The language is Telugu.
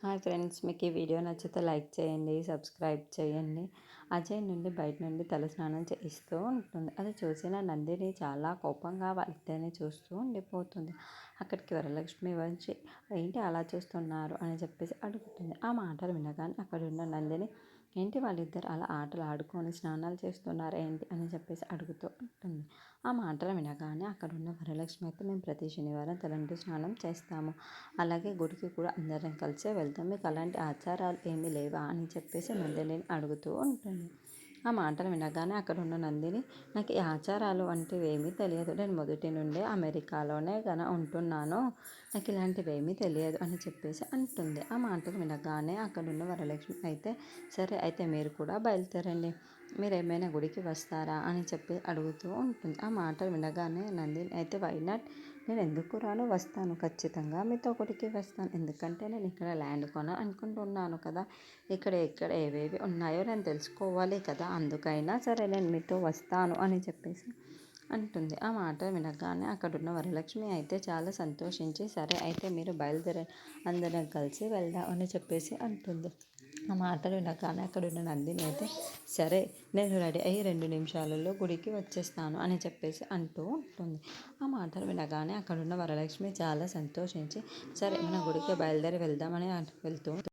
హాయ్ ఫ్రెండ్స్, మీకు ఈ వీడియో నచ్చితే లైక్ చేయండి, సబ్స్క్రైబ్ చేయండి. అజయ్ నుండి బయట నుండి తలస్నానం చేయిస్తూ ఉంటుంది. అది చూసిన నందిని చాలా కోపంగా వాళ్ళిద్దరిని చూస్తూ ఉండిపోతుంది. అక్కడికి వరలక్ష్మి వచ్చి ఏంటి అలా చూస్తున్నారు అని చెప్పేసి అడుగుతుంది. ఆ మాటలు వినగానే అక్కడున్న నందిని ఏంటి వాళ్ళిద్దరు అలా ఆటలు ఆడుకొని స్నానాలు చేస్తున్నారు ఏంటి అని చెప్పేసి అడుగుతూ ఉంటుంది. ఆ మాటలు వినగానే అక్కడున్న వరలక్ష్మి అయితే మేము ప్రతి శనివారం తలంటు స్నానం చేస్తాము, అలాగే గుడికి కూడా అందరం కలిసే వెళ్తాం, మీకు అలాంటి ఆచారాలు ఏమీ లేవా అని చెప్పేసి నందిని అడుగుతూ ఉంటుంది. ఆ మాటలు వినగానే అక్కడ ఉన్న నందిని నాకు ఈ ఆచారాలు వంటివి ఏమీ తెలియదు, నేను మొదటి నుండే అమెరికాలోనే ఉంటున్నాను, నాకు ఇలాంటివి ఏమీ తెలియదు అని చెప్పేసి అంటుంది. ఆ మాటలు వినగానే అక్కడున్న వరలక్ష్మి అయితే సరే అయితే మీరు కూడా బయలుదేరండి, మీరు ఏమైనా గుడికి వస్తారా అని చెప్పి అడుగుతూ ఉంటుంది. ఆ మాటలు వినగానే నందిని అయితే వైనాట్, నేను ఎందుకు రాను, వస్తాను, ఖచ్చితంగా మీతో గుడికి వస్తాను, ఎందుకంటే నేను ఇక్కడ ల్యాండ్ అనుకుంటున్నాను కదా, ఇక్కడ ఏవేవి ఉన్నాయో నేను తెలుసుకోవాలి కదా, అందుకైనా సరే నేను మీతో వస్తాను అని చెప్పేసి అంటుంది. ఆ మాట వినగానే అక్కడున్న వరలక్ష్మి అయితే చాలా సంతోషించి సరే అయితే మీరు బయలుదేరే, అందరం కలిసి వెళ్దాం అని చెప్పేసి అంటుంది. ఆ మాటలు వినగానే అక్కడున్న నందిని అయితే సరే నేను రెడీ అయ్యి 2 నిమిషాలలో గుడికి వచ్చేస్తాను అని చెప్పేసి అంటూ ఉంటుంది. ఆ మాటలు వినగానే అక్కడున్న వరలక్ష్మి చాలా సంతోషించి సరే మన గుడికి బయలుదేరి వెళ్దామని వెళ్తూ